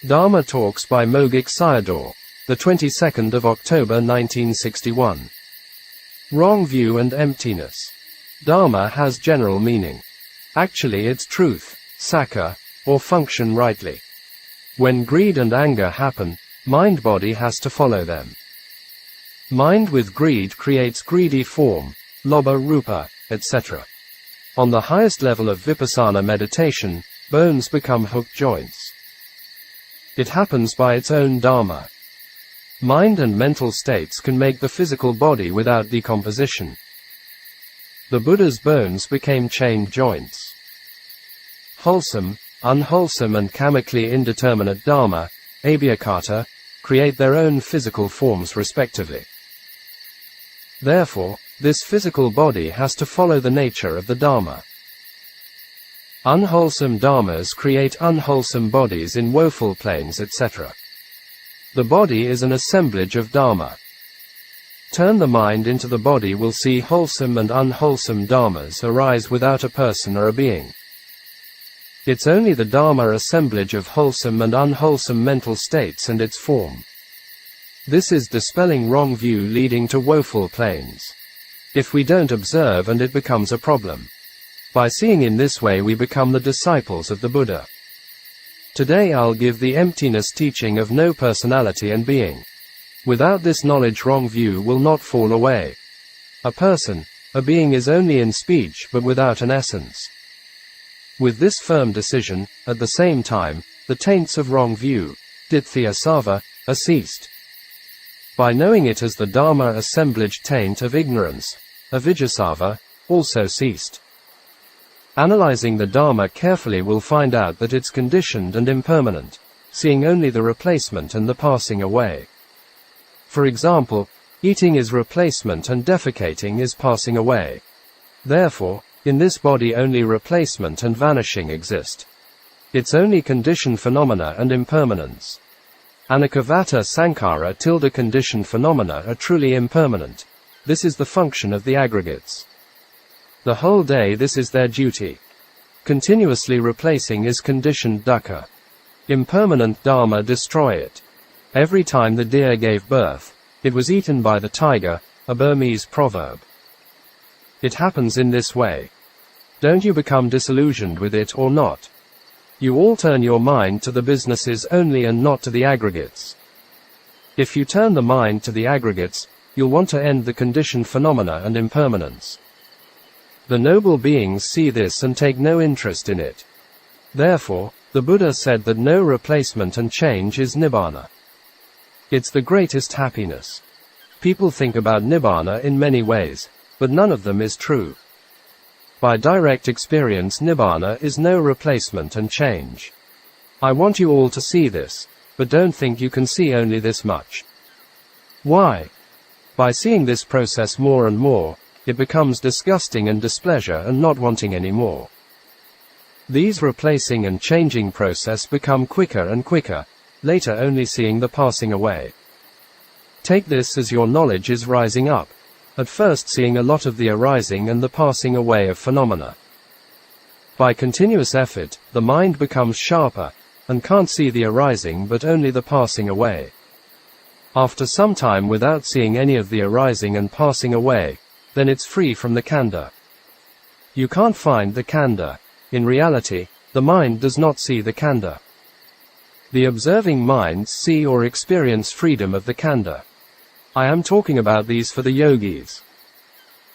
Dharma Talks by Mogok Sayadaw, the 22nd of October 1961. Wrong view and emptiness. Dharma has general meaning. Actually it's truth, Visākha, or function rightly. When greed and anger happen, mind-body has to follow them. Mind with greed creates greedy form, lobha rupa, etc. On the highest level of Vipassana meditation, bones become hooked joints. It happens by its own Dharma. Mind and mental states can make the physical body without decomposition. The Buddha's bones became chained joints. Wholesome, unwholesome and kamically indeterminate Dharma, abhyakata, create their own physical forms respectively. Therefore, this physical body has to follow the nature of the Dharma. Unwholesome dharmas create unwholesome bodies in woeful planes, etc. The body is an assemblage of dharma. Turn the mind into the body will see wholesome and unwholesome dharmas arise without a person or a being. It's only the dharma assemblage of wholesome and unwholesome mental states and its form. This is dispelling wrong view leading to woeful planes. If we don't observe, and it becomes a problem. By seeing in this way we become the disciples of the Buddha. Today I'll give the emptiness teaching of no personality and being. Without this knowledge wrong view will not fall away. A person, a being is only in speech but without an essence. With this firm decision, at the same time, the taints of wrong view, ditthya sava, are ceased. By knowing it as the Dharma assemblage taint of ignorance, avijjasava, also ceased. Analyzing the Dharma carefully will find out that it's conditioned and impermanent, seeing only the replacement and the passing away. For example, eating is replacement and defecating is passing away. Therefore, in this body only replacement and vanishing exist. It's only conditioned phenomena and impermanence. Anekavata sankhara tilde conditioned phenomena are truly impermanent. This is the function of the aggregates. The whole day this is their duty. Continuously replacing is conditioned dukkha. Impermanent dharma destroy it. Every time the deer gave birth, it was eaten by the tiger, a Burmese proverb. It happens in this way. Don't you become disillusioned with it or not? You all turn your mind to the businesses only and not to the aggregates. If you turn the mind to the aggregates, you'll want to end the conditioned phenomena and impermanence. The noble beings see this and take no interest in it. Therefore, the Buddha said that no replacement and change is Nibbāna. It's the greatest happiness. People think about Nibbāna in many ways, but none of them is true. By direct experience, Nibbāna is no replacement and change. I want you all to see this, but don't think you can see only this much. Why? By seeing this process more and more, it becomes disgusting and displeasure and not wanting any more. These replacing and changing process become quicker and quicker, later only seeing the passing away. Take this as your knowledge is rising up, at first seeing a lot of the arising and the passing away of phenomena. By continuous effort, the mind becomes sharper, and can't see the arising but only the passing away. After some time without seeing any of the arising and passing away, then it's free from the khandha. You can't find the khandha. In reality, the mind does not see the khandha. The observing minds see or experience freedom of the khandha. I am talking about these for the yogis.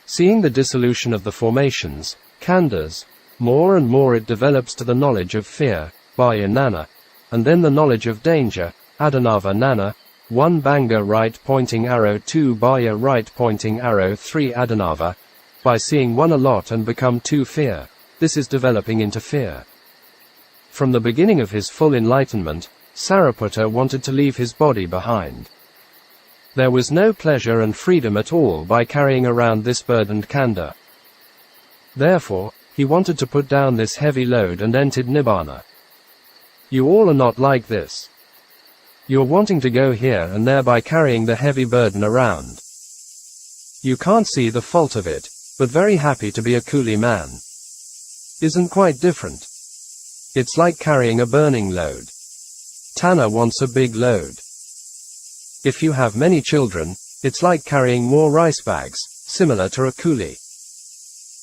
Seeing the dissolution of the formations, khandhas, more and more it develops to the knowledge of fear, bhaya-nana, and then the knowledge of danger, adhanava-nana, 1 banga right pointing arrow, 2 bhaya right pointing arrow, 3 adhanava. By seeing one a lot and become 2 fear, this is developing into fear. From the beginning of his full enlightenment, Sariputta wanted to leave his body behind. There was no pleasure and freedom at all by carrying around this burdened khandha. Therefore, he wanted to put down this heavy load and entered Nibbāna. You all are not like this. You're wanting to go here and there by carrying the heavy burden around. You can't see the fault of it, but very happy to be a coolie man. Isn't quite different. It's like carrying a burning load. Tanna wants a big load. If you have many children, it's like carrying more rice bags, similar to a coolie.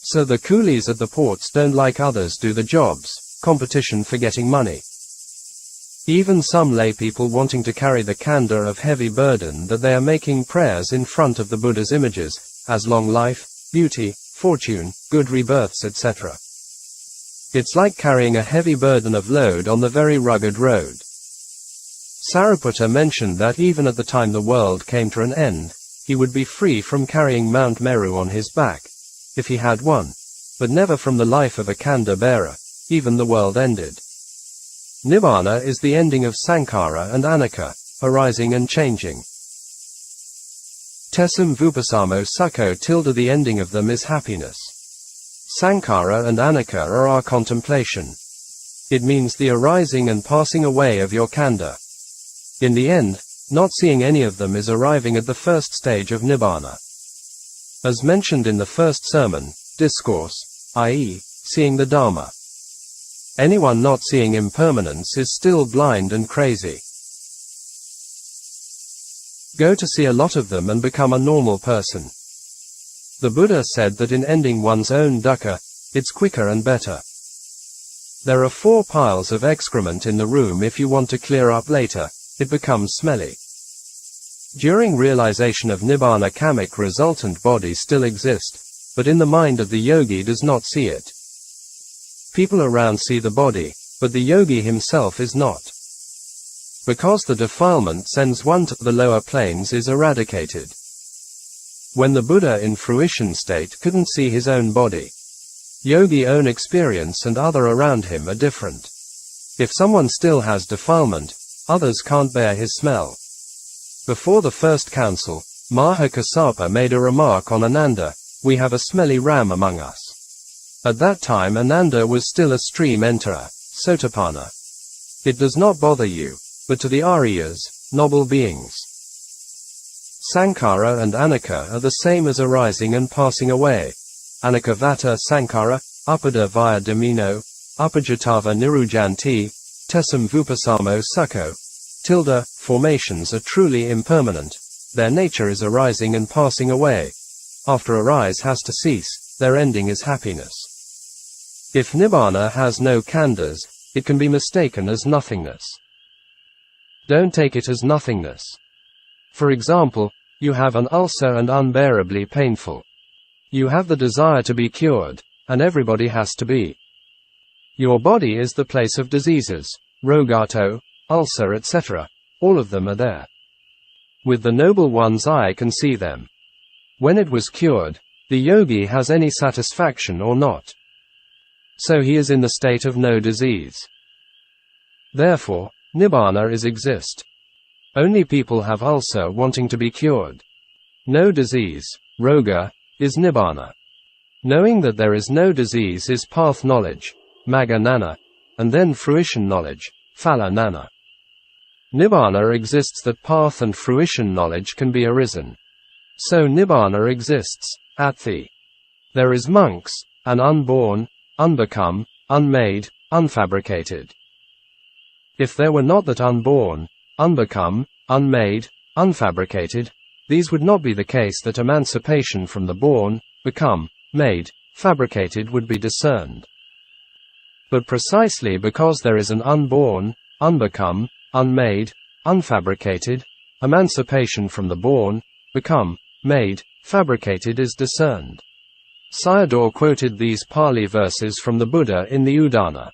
So the coolies at the ports don't like others do the jobs, competition for getting money. Even some lay people wanting to carry the kanda of heavy burden that they are making prayers in front of the Buddha's images, as long life, beauty, fortune, good rebirths, etc. It's like carrying a heavy burden of load on the very rugged road. Sariputta mentioned that even at the time the world came to an end, he would be free from carrying Mount Meru on his back, if he had one, but never from the life of a kanda bearer, even the world ended. Nibbāna is the ending of Sankhara and Anicca, arising and changing. Tesam Vupasamo Sukho tilde the ending of them is happiness. Sankhara and Anicca are our contemplation. It means the arising and passing away of your kanda. In the end, not seeing any of them is arriving at the first stage of Nibbāna. As mentioned in the first sermon, discourse, i.e., seeing the Dhamma. Anyone not seeing impermanence is still blind and crazy. Go to see a lot of them and become a normal person. The Buddha said that in ending one's own dukkha, it's quicker and better. There are 4 piles of excrement in the room. If you want to clear up later, it becomes smelly. During realization of Nibbāna, kamic resultant bodies still exist, but in the mind of the yogi does not see it. People around see the body, but the yogi himself is not. Because the defilement sends one to the lower planes is eradicated. When the Buddha in fruition state couldn't see his own body, yogi own experience and other around him are different. If someone still has defilement, others can't bear his smell. Before the first council, Mahakassapa made a remark on Ananda, "We have a smelly ram among us." At that time Ananda was still a stream enterer, Sotapanna. It does not bother you, but to the Aryas, noble beings. Sankhara and Anicca are the same as arising and passing away. Anicca vata sankhara, upada via domino, upajatava nirujanti, tesam vupasamo sukho. Tilde, formations are truly impermanent. Their nature is arising and passing away. After arise has to cease, their ending is happiness. If Nibbāna has no khandhas, it can be mistaken as nothingness. Don't take it as nothingness. For example, you have an ulcer and unbearably painful. You have the desire to be cured, and everybody has to be. Your body is the place of diseases, rogato, ulcer, etc. All of them are there. With the noble one's eye can see them. When it was cured, the yogi has any satisfaction or not. So he is in the state of no disease. Therefore, Nibbāna is exist. Only people have ulcer wanting to be cured. No disease, roga, is Nibbāna. Knowing that there is no disease is path knowledge, magga nana, and then fruition knowledge, phala nana. Nibbāna exists that path and fruition knowledge can be arisen. So Nibbāna exists, atti. There is monks, an unborn, unbecome, unmade, unfabricated. If there were not that unborn, unbecome, unmade, unfabricated, these would not be the case that emancipation from the born, become, made, fabricated would be discerned. But precisely because there is an unborn, unbecome, unmade, unfabricated, emancipation from the born, become, made, fabricated is discerned. Sayadaw quoted these Pali verses from the Buddha in the Udana.